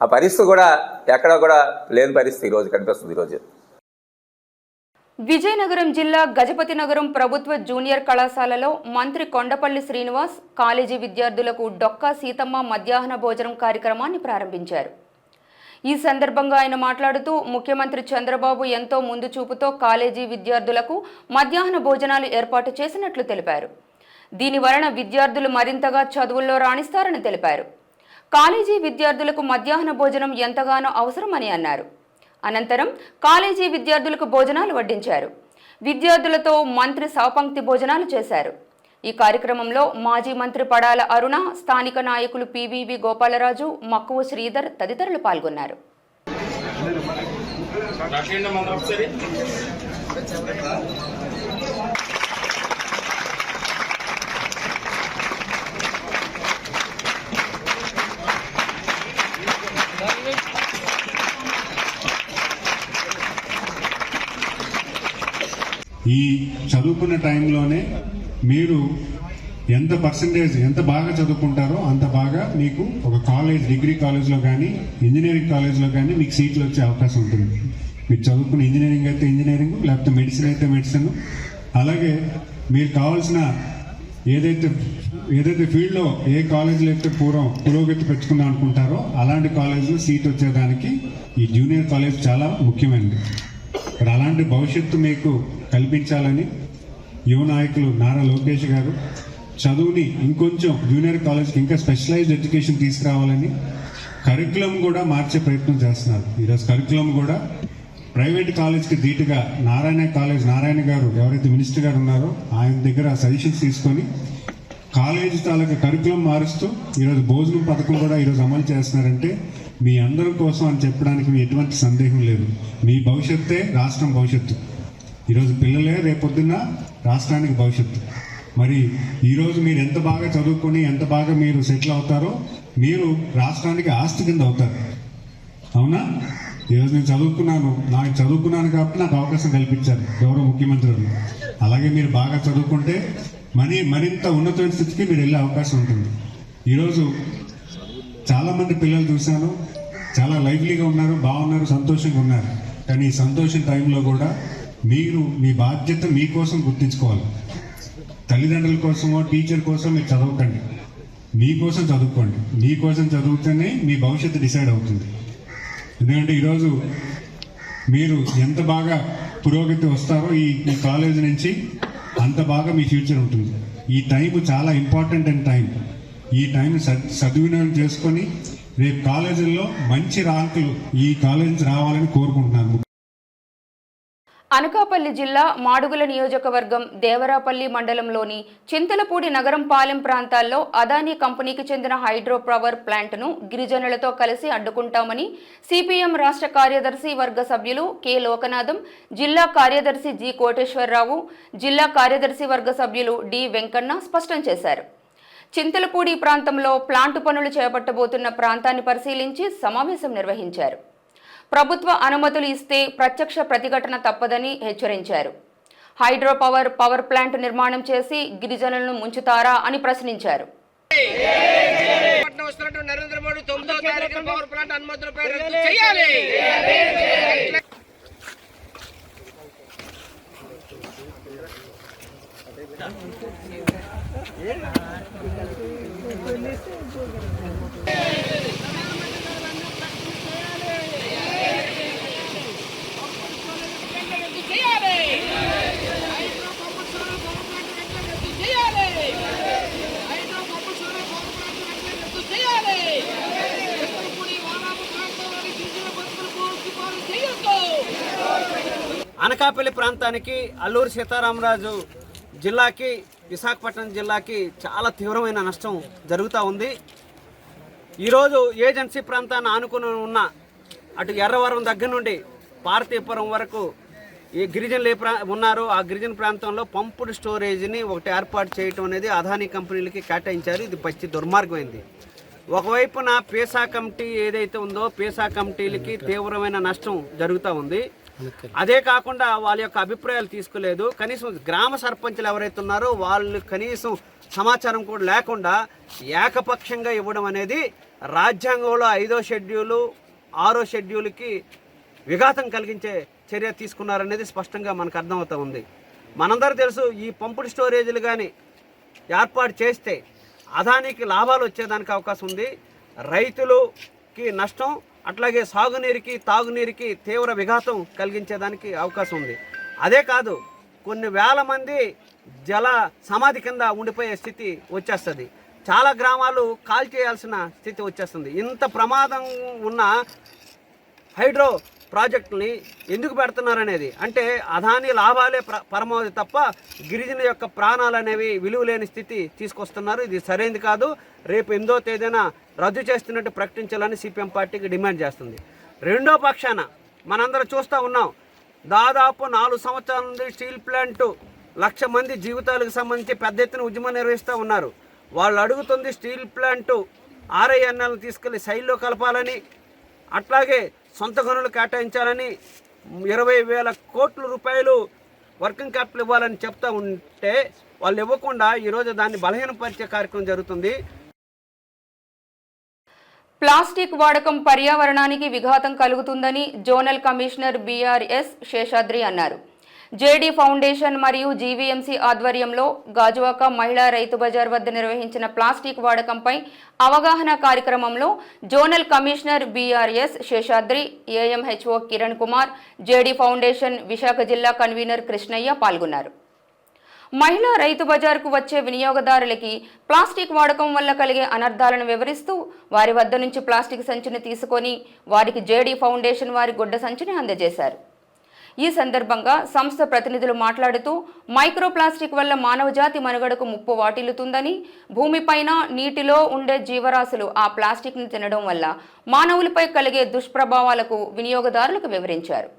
ఆ పరిస్థితి కూడా ఎక్కడా కూడా లేని పరిస్థితి ఈరోజు కనిపిస్తుంది. ఈరోజు విజయనగరం జిల్లా గజపతి నగరం ప్రభుత్వ జూనియర్ కళాశాలలో మంత్రి కొండపల్లి శ్రీనివాస్ కాలేజీ విద్యార్థులకు డొక్కా సీతమ్మ మధ్యాహ్న భోజనం కార్యక్రమాన్ని ప్రారంభించారు. ఈ సందర్భంగా ఆయన మాట్లాడుతూ ముఖ్యమంత్రి చంద్రబాబు ఎంతో ముందు చూపుతో కాలేజీ విద్యార్థులకు మధ్యాహ్న భోజనాలు ఏర్పాటు చేసినట్లు తెలిపారు. దీని వలన విద్యార్థులు మరింతగా చదువుల్లో రాణిస్తారని తెలిపారు. కాలేజీ విద్యార్థులకు మధ్యాహ్న భోజనం ఎంతగానో అవసరమని అన్నారు. అనంతరం కాలేజీ విద్యార్థులకు భోజనాలు వడ్డించారు. విద్యార్థులతో మంత్రి సహపంక్తి భోజనాలు చేశారు. ఈ కార్యక్రమంలో మాజీ మంత్రి పడాల అరుణ, స్థానిక నాయకులు పివివి గోపాలరాజు, మక్కువ శ్రీధర్ తదితరులు పాల్గొన్నారు. ఈ చదువుకున్న టైంలోనే మీరు ఎంత పర్సంటేజ్ ఎంత బాగా చదువుకుంటారో అంత బాగా మీకు ఒక కాలేజ్, డిగ్రీ కాలేజ్లో కానీ ఇంజనీరింగ్ కాలేజ్లో కానీ మీకు సీట్లు వచ్చే అవకాశం ఉంటుంది. మీరు చదువుకున్న ఇంజనీరింగ్ అయితే ఇంజనీరింగ్, లేకపోతే మెడిసిన్ అయితే మెడిసిన్. అలాగే మీరు కావాల్సిన ఏదైతే ఫీల్డ్లో ఏ కాలేజీలో అయితే పురోగతి పెంచుకుందాం అనుకుంటారో అలాంటి కాలేజీలో సీట్ వచ్చేదానికి ఈ జూనియర్ కాలేజ్ చాలా ముఖ్యమైనది. మరి అలాంటి భవిష్యత్తు మీకు కల్పించాలని యువ నాయకులు నారా లోకేష్ గారు చదువుని ఇంకొంచెం జూనియర్ కాలేజ్కి ఇంకా స్పెషలైజ్డ్ ఎడ్యుకేషన్ తీసుకురావాలని కరికులం కూడా మార్చే ప్రయత్నం చేస్తున్నారు. ఈరోజు కరికులం కూడా ప్రైవేట్ కాలేజ్కి ధీటుగా నారాయణ గారు ఎవరైతే మినిస్టర్ గారు ఉన్నారో ఆయన దగ్గర సజెషన్స్ తీసుకొని కాలేజ్ తాలూకా కరికులం మారుస్తూ ఈరోజు భోజనం పథకం కూడా ఈరోజు అమలు చేస్తున్నారంటే మీ అందరి కోసం అని చెప్పడానికి ఎటువంటి సందేహం లేదు. మీ భవిష్యత్తే రాష్ట్రం భవిష్యత్తు. ఈరోజు పిల్లలే రేపొద్దున్న రాష్ట్రానికి భవిష్యత్తు. మరి ఈరోజు మీరు ఎంత బాగా చదువుకొని ఎంత బాగా మీరు సెటిల్ అవుతారో మీరు రాష్ట్రానికి ఆస్తి కింద అవుతారు. అవునా? ఈరోజు నేను చదువుకున్నాను కాబట్టి నాకు అవకాశం కల్పించారు గౌరవ ముఖ్యమంత్రి. అలాగే మీరు బాగా చదువుకుంటే మరింత ఉన్నతమైన స్థితికి మీరు వెళ్ళే అవకాశం ఉంటుంది. ఈరోజు చాలామంది పిల్లలు చూశాను, చాలా లైవ్లీగా ఉన్నారు, బాగున్నారు, సంతోషంగా ఉన్నారు. కానీ ఈ సంతోషం టైంలో కూడా మీరు మీ బాధ్యత మీకోసం గుర్తించుకోవాలి. తల్లిదండ్రుల కోసమో టీచర్ కోసం మీరు చదవకండి, మీకోసం చదువుకోండి. మీకోసం చదివితేనే మీ భవిష్యత్తు డిసైడ్ అవుతుంది. ఎందుకంటే ఈరోజు మీరు ఎంత బాగా పురోగతి వస్తారో ఈ కాలేజ్ నుంచి అంత బాగా మీ ఫ్యూచర్ ఉంటుంది. ఈ టైం చాలా ఇంపార్టెంట్ అండ్ టైం. ఈ టైం సద్వినియోగం చేసుకొని రేపు కాలేజీల్లో మంచి ర్యాంకులు ఈ కాలేజీ రావాలని కోరుకుంటున్నాను. అనకాపల్లి జిల్లా మాడుగుల నియోజకవర్గం దేవరాపల్లి మండలంలోని చింతలపూడి నగరం పాలెం ప్రాంతాల్లో అదానీ కంపెనీకి చెందిన హైడ్రో పవర్ ప్లాంట్ను గిరిజనులతో కలిసి అడ్డుకుంటామని సిపిఎం రాష్ట్ర కార్యదర్శి వర్గ సభ్యులు కె లోకనాథం, జిల్లా కార్యదర్శి జి కోటేశ్వరరావు, జిల్లా కార్యదర్శి వర్గ సభ్యులు డి వెంకన్న స్పష్టం చేశారు. చింతలపూడి ప్రాంతంలో ప్లాంటు పనులు చేపట్టబోతున్న ప్రాంతాన్ని పరిశీలించి సమావేశం నిర్వహించారు. ప్రభుత్వ అనుమతులు ఇస్తే ప్రత్యక్ష ప్రతిఘటన తప్పదని హెచ్చరించారు. హైడ్రో పవర్ ప్లాంట్ నిర్మాణం చేసి గిరిజనులను ముంచుతారా అని ప్రశ్నించారు. నరేంద్ర మోడీ 9వ తారీఖున పవర్ ప్లాంట్ అనుమతులపై రద్దు చేయాలి. అనకాపల్లి ప్రాంతానికి, అల్లూరు సీతారామరాజు జిల్లాకి, విశాఖపట్నం జిల్లాకి చాలా తీవ్రమైన నష్టం జరుగుతూ ఉంది. ఈరోజు ఏజెన్సీ ప్రాంతాన్ని ఆనుకుని ఉన్న అటు ఎర్రవరం దగ్గర నుండి పార్తీపురం వరకు ఈ గిరిజనులు ఉన్నారో ఆ గిరిజన ప్రాంతంలో పంపుడు స్టోరేజ్ని ఒకటి ఏర్పాటు చేయటం అనేది అదానీ కంపెనీలకి కేటాయించారు. ఇది పచ్చి దుర్మార్గమైంది. ఒకవైపున పేసా కమిటీ ఏదైతే ఉందో పేసా కమిటీలకి తీవ్రమైన నష్టం జరుగుతూ ఉంది. అదే కాకుండా వాళ్ళ యొక్క అభిప్రాయాలు తీసుకోలేదు. కనీసం గ్రామ సర్పంచులు ఎవరైతే ఉన్నారో వాళ్ళు కనీసం సమాచారం కూడా లేకుండా ఏకపక్షంగా ఇవ్వడం అనేది రాజ్యాంగంలో 5వ షెడ్యూలు 6వ షెడ్యూల్కి విఘాతం కలిగించే చర్య తీసుకున్నారనేది స్పష్టంగా మనకు అర్థమవుతూ ఉంది. మనందరూ తెలుసు, ఈ పంపుడు స్టోరేజీలు కానీ ఏర్పాటు చేస్తే అదానికి లాభాలు వచ్చేదానికి అవకాశం ఉంది. రైతులకి నష్టం, అట్లాగే సాగునీరుకి తాగునీరుకి తీవ్ర విఘాతం కలిగించేదానికి అవకాశం ఉంది. అదే కాదు, కొన్ని వేల మంది జల సమాధి కింద ఉండిపోయే స్థితి వచ్చేస్తుంది. చాలా గ్రామాలు కాల్ చేయాల్సిన స్థితి వచ్చేస్తుంది. ఇంత ప్రమాదం ఉన్న హైడ్రో ప్రాజెక్టుని ఎందుకు పెడుతున్నారనేది. అంటే అదాని లాభాలే పరమావధి తప్ప గిరిజనుల యొక్క ప్రాణాలు అనేవి విలువ లేని స్థితి తీసుకొస్తున్నారు. ఇది సరైనది కాదు. రేపు 8వ తేదీన రద్దు చేస్తున్నట్టు ప్రకటించాలని సిపిఎం పార్టీకి డిమాండ్ చేస్తుంది. రెండో పక్షాన మనందరం చూస్తూ ఉన్నాం, దాదాపు 4 సంవత్సరాల నుండి స్టీల్ ప్లాంట్ 1,00,000 మంది జీవితాలకు సంబంధించి పెద్ద ఎత్తున ఉద్యమం నిర్వహిస్తూ ఉన్నారు. వాళ్ళు అడుగుతుంది స్టీల్ ప్లాంట్ RINL తీసుకెళ్లి శైలిలో కలపాలని, అట్లాగే సొంత గనులు కేటాయించాలని, 20,000 కోట్ల రూపాయలు వర్కింగ్ క్యాపిటల్ ఇవ్వాలని చెప్తూ ఉంటే వాళ్ళు ఇవ్వకుండా ఈరోజు దాన్ని బలహీనపరిచే కార్యక్రమం జరుగుతుంది. ప్లాస్టిక్ వాడకం పర్యావరణానికి విఘాతం కలుగుతుందని జోనల్ కమిషనర్ BRS శేషాద్రి అన్నారు. JD ఫౌండేషన్ మరియు GVMC ఆధ్వర్యంలో గాజువాక మహిళా రైతు బజార్ వద్ద నిర్వహించిన ప్లాస్టిక్ వాడకంపై అవగాహన కార్యక్రమంలో zonal commissioner BRS Seshadri, AMHO Kiran Kumar, JD foundation Visakha జిల్లా కన్వీనర్ కృష్ణయ్య పాల్గొన్నారు. మహిళా రైతు బజార్కు వచ్చే వినియోగదారులకి ప్లాస్టిక్ వాడకం వల్ల కలిగే అనర్థాలను వివరిస్తూ వారి వద్ద నుంచి ప్లాస్టిక్ సంచిని తీసుకొని వారికి JD ఫౌండేషన్ వారి గుడ్డ సంచిని అందజేశారు. ఈ సందర్భంగా సంస్థ ప్రతినిధులు మాట్లాడుతూ మైక్రో ప్లాస్టిక్ వల్ల మానవజాతి మనుగడకు ముప్పు వాటిల్లుతుందని, భూమిపైన నీటిలో ఉండే జీవరాశులు ఆ ప్లాస్టిక్ను తినడం వల్ల మానవులపై కలిగే దుష్ప్రభావాలకు వినియోగదారులకు వివరించారు.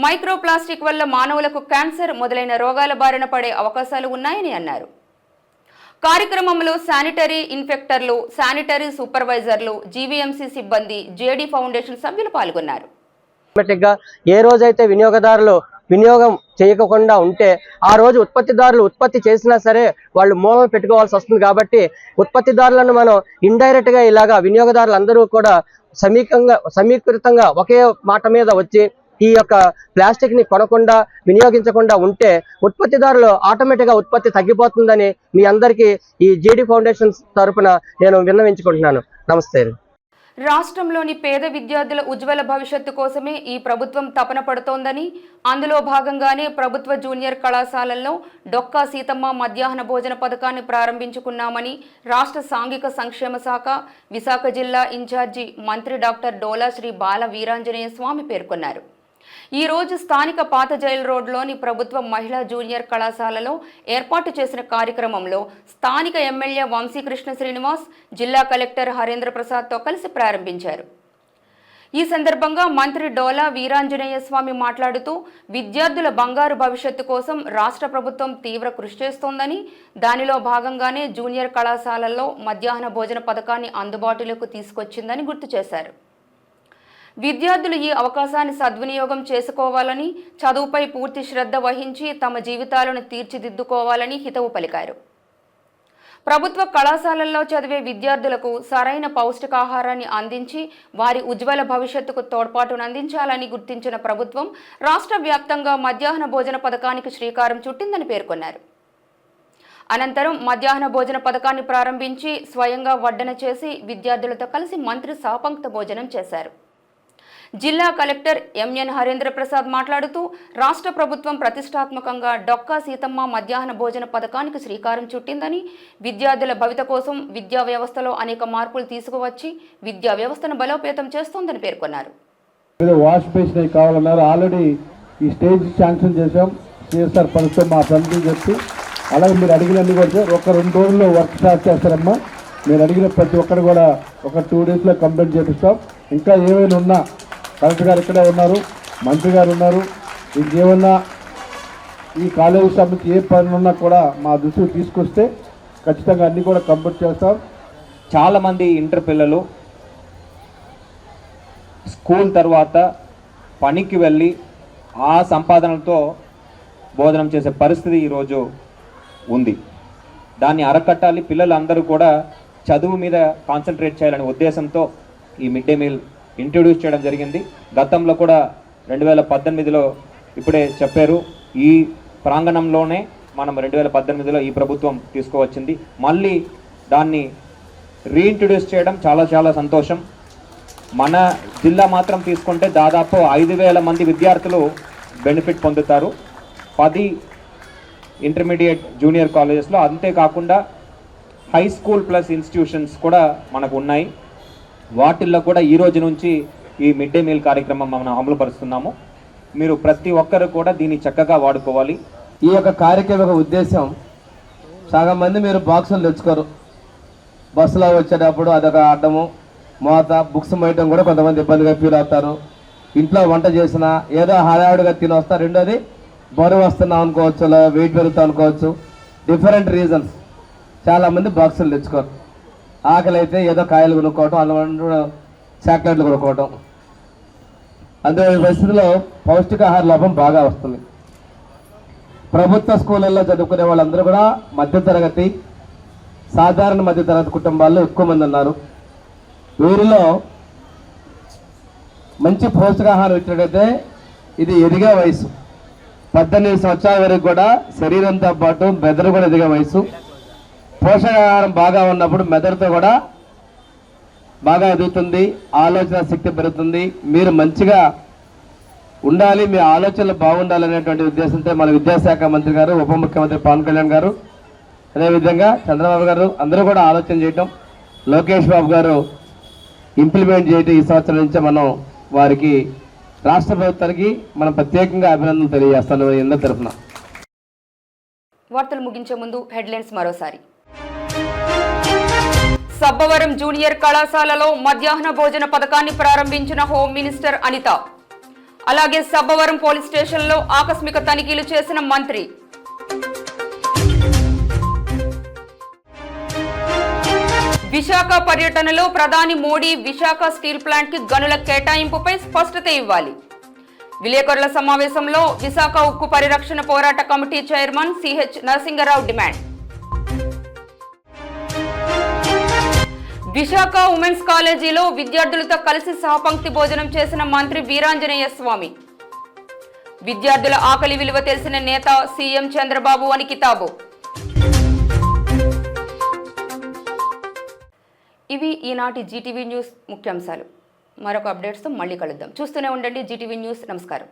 మైక్రో ప్లాస్టిక్ వల్ల మానవులకు క్యాన్సర్ మొదలైన రోగాల బారిన పడే అవకాశాలు ఉన్నాయని అన్నారు. కార్యక్రమంలో శానిటరీ ఇన్స్పెక్టర్లు, శానిటరీ సూపర్వైజర్లు, GVMC సిబ్బంది, JD ఫౌండేషన్ సభ్యులు పాల్గొన్నారు. ఏ రోజైతే వినియోగదారులు వినియోగం చేయకుండా ఉంటే ఆ రోజు ఉత్పత్తిదారులు ఉత్పత్తి చేసినా సరే వాళ్ళు మూలం పెట్టుకోవాల్సి వస్తుంది. కాబట్టి ఉత్పత్తిదారులను మనం ఇండైరెక్ట్ గా ఇలాగా వినియోగదారులందరూ కూడా సమీకృతంగా ఒకే మాట మీద వచ్చి ఈ యొక్క ప్లాస్టిక్ ని కొనకుండా వినియోగించకుండా ఉంటే ఉత్పత్తిదారులు ఆటోమేటిక్ గా ఉత్పత్తి తగ్గిపోతుందని మీ అందరికీ ఈ JD ఫౌండేషన్ తరఫున నేను విన్నవించుకుంటున్నాను. నమస్తే. రాష్ట్రంలోని పేద విద్యార్థుల ఉజ్వల భవిష్యత్తు కోసమే ఈ ప్రభుత్వం తపన పడుతోందని, అందులో భాగంగానే ప్రభుత్వ జూనియర్ కళాశాలల్లో డొక్కా సీతమ్మ మధ్యాహ్న భోజన పథకాన్ని ప్రారంభించుకున్నామని రాష్ట్ర సాంఘిక సంక్షేమ శాఖ విశాఖ జిల్లా ఇన్ఛార్జి మంత్రి డాక్టర్ డోలా శ్రీ బాల వీరాంజనేయ స్వామి పేర్కొన్నారు. ఈ రోజు స్థానిక పాత జైల్ రోడ్లోని ప్రభుత్వ మహిళా జూనియర్ కళాశాలలో ఏర్పాటు చేసిన కార్యక్రమంలో స్థానిక ఎమ్మెల్యే వంశీకృష్ణ శ్రీనివాస్, జిల్లా కలెక్టర్ హరేంద్ర ప్రసాద్తో కలిసి ప్రారంభించారు. ఈ సందర్భంగా మంత్రి డోలా వీరాంజనేయ స్వామి మాట్లాడుతూ విద్యార్థుల బంగారు భవిష్యత్తు కోసం రాష్ట్ర ప్రభుత్వం తీవ్ర కృషి చేస్తోందని, దానిలో భాగంగానే జూనియర్ కళాశాలల్లో మధ్యాహ్న భోజన పథకాన్ని అందుబాటులోకి తీసుకొచ్చిందని గుర్తు చేశారు. విద్యార్థులు ఈ అవకాశాన్ని సద్వినియోగం చేసుకోవాలని, చదువుపై పూర్తి శ్రద్ధ వహించి తమ జీవితాలను తీర్చిదిద్దుకోవాలని హితవు పలికారు. ప్రభుత్వ కళాశాలల్లో చదివే విద్యార్థులకు సరైన పౌష్టికాహారాన్ని అందించి వారి ఉజ్వల భవిష్యత్తుకు తోడ్పాటును అందించాలని గుర్తించిన ప్రభుత్వం రాష్ట్ర వ్యాప్తంగా మధ్యాహ్న భోజన పథకానికి శ్రీకారం చుట్టిందని పేర్కొన్నారు. అనంతరం మధ్యాహ్న భోజన పథకాన్ని ప్రారంభించి స్వయంగా వడ్డన చేసి విద్యార్థులతో కలిసి మంత్రి సహపంక్త భోజనం చేశారు. జిల్లా కలెక్టర్ MN హరేంద్ర ప్రసాద్ మాట్లాడుతూ రాష్ట్ర ప్రభుత్వం ప్రతిష్టాత్మకంగా డొక్కా సీతమ్మ మధ్యాహ్న భోజన పథకానికి శ్రీకారం చుట్టిందని, విద్యార్థుల భవిత కోసం విద్యా వ్యవస్థలో అనేక మార్పులు తీసుకువచ్చి విద్యా వ్యవస్థను బలోపేతం చేస్తోందని పేర్కొన్నారు. వాష్ బేసిన్ కావాలన్నారు. ఆల్రెడీ ఈ స్టేజ్ శాంక్షన్ చేసాం. CSR పనితో మా ఫ్రెండ్కి చెప్పి అలాగే మీరు అడిగినన్ని కూడా ఒక 2 రోజుల్లో వర్క్ స్టార్ట్ చేస్తారమ్మా. మీరు అడిగిన ప్రతి ఒక్కరు కూడా ఒక 2 డేస్లో కంప్లీట్ చేపిస్తాం. ఇంకా ఏమైనా ఉన్నా కలెక్టర్ గారు ఇక్కడే ఉన్నారు, మంత్రి గారు ఉన్నారు. ఇంకేమన్నా ఈ కాలేజీ సంబంధించి ఏ పనులు ఉన్నా కూడా మా దృష్టికి తీసుకొస్తే ఖచ్చితంగా అన్నీ కూడా కంప్లీట్ చేస్తాం. చాలామంది ఇంటర్ పిల్లలు స్కూల్ తర్వాత పనికి వెళ్ళి ఆ సంపాదనలతో భోజనం చేసే పరిస్థితి ఈరోజు ఉంది. దాన్ని అరకట్టాలి. పిల్లలందరూ కూడా చదువు మీద కాన్సన్ట్రేట్ చేయాలనే ఉద్దేశంతో ఈ మిడ్ డే మీల్ ఇంట్రొడ్యూస్ చేయడం జరిగింది. గతంలో కూడా 2018లో ఇప్పుడే చెప్పారు, ఈ ప్రాంగణంలోనే మనం 2018లో ఈ ప్రభుత్వం తీసుకువచ్చింది. మళ్ళీ దాన్ని రీఇంట్రొడ్యూస్ చేయడం చాలా చాలా సంతోషం. మన జిల్లా మాత్రం తీసుకుంటే దాదాపు 5,000 మంది విద్యార్థులు బెనిఫిట్ పొందుతారు 10 ఇంటర్మీడియట్ జూనియర్ కాలేజెస్లో. అంతేకాకుండా హై స్కూల్ ప్లస్ ఇన్స్టిట్యూషన్స్ కూడా మనకు ఉన్నాయి. వాటిల్లో కూడా ఈ రోజు నుంచి ఈ మిడ్ డే మీల్ కార్యక్రమం మనం అమలుపరుస్తున్నాము. మీరు ప్రతి ఒక్కరు కూడా దీన్ని చక్కగా వాడుకోవాలి. ఈ యొక్క కార్యక్రమ ఉద్దేశం సగం మంది మీరు బాక్సులు తెచ్చుకోరు, బస్సులో వచ్చేటప్పుడు అదొక అడ్డము, మోత, బుక్స్ మోయటం కూడా కొంతమంది ఇబ్బందిగా ఫీల్ అవుతారు. ఇంట్లో వంట చేసినా ఏదో హడావుడిగా తిని వస్తారు. రెండోది బరువు వస్తున్నాం అనుకోవచ్చు, వెయిట్ పెరుగుతాం అనుకోవచ్చు, డిఫరెంట్ రీజన్స్ చాలామంది బాక్సులు తెచ్చుకోరు. ఆకలి అయితే ఏదో కాయలు కొనుక్కోవటం, అలా చాక్లెట్లు కొనుక్కోవటం. అందువల్ల పరిస్థితుల్లో పౌష్టికాహార లోపం బాగా వస్తుంది. ప్రభుత్వ స్కూళ్ళల్లో చదువుకునే వాళ్ళందరూ కూడా మధ్యతరగతి, సాధారణ మధ్యతరగతి కుటుంబాల్లో ఎక్కువ మంది ఉన్నారు. వీరిలో మంచి పౌష్టికాహారం ఇచ్చినట్టయితే ఇది ఎదిగే వయసు, 18 సంవత్సరాల వరకు కూడా శరీరంతో పాటు మెదడు కూడా ఎదిగే వయసు. పోషకాహారం బాగా ఉన్నప్పుడు మెదడుతో కూడా బాగా ఎదుగుతుంది, ఆలోచన శక్తి పెరుగుతుంది. మీరు మంచిగా ఉండాలి, మీ ఆలోచనలు బాగుండాలనేటువంటి ఉద్దేశంతో మన విద్యాశాఖ మంత్రి గారు, ఉప ముఖ్యమంత్రి పవన్ కళ్యాణ్ గారు, అదేవిధంగా చంద్రబాబు గారు అందరూ కూడా ఆలోచన చేయటం, లోకేష్ బాబు గారు ఇంప్లిమెంట్ చేయటం ఈ సంవత్సరం నుంచే మనం వారికి రాష్ట్ర ప్రభుత్వానికి మనం ప్రత్యేకంగా అభినందనలు తెలియజేస్తాను అందరి తరఫున. వార్తలు ముగించే ముందు హెడ్లైన్స్ మరోసారి. సబ్బవరం జూనియర్ కళాశాలలో మధ్యాహ్న భోజన పథకాన్ని ప్రారంభించిన హోం మినిస్టర్ అనిత. అలాగే సబ్బవరం పోలీస్ స్టేషన్లో ఆకస్మిక తనిఖీలు చేసిన మంత్రి. విశాఖ పర్యటనలో ప్రధాని మోడీ విశాఖ స్టీల్ ప్లాంట్ కి గనుల కేటాయింపుపై స్పష్టత ఇవ్వాలి. విలేకరుల సమావేశంలో విశాఖ ఉక్కు పరిరక్షణ పోరాట committee chairman CH Narasingarao demand. Visakha women's కాలేజీలో విద్యార్థులతో కలిసి సహపంక్తి భోజనం చేసిన మంత్రి వీరాంజనేయ స్వామి. విద్యార్థుల ఆకలి విలువ తెలిసిన నేత సీఎం చంద్రబాబు అని కితాబు. ఇవి ఈనాటి జీటీవీ న్యూస్ ముఖ్యాంశాలు. మరొక అప్డేట్స్తో మళ్ళీ కలుద్దాం. చూస్తూనే ఉండండి జీటీవీ న్యూస్. నమస్కారం.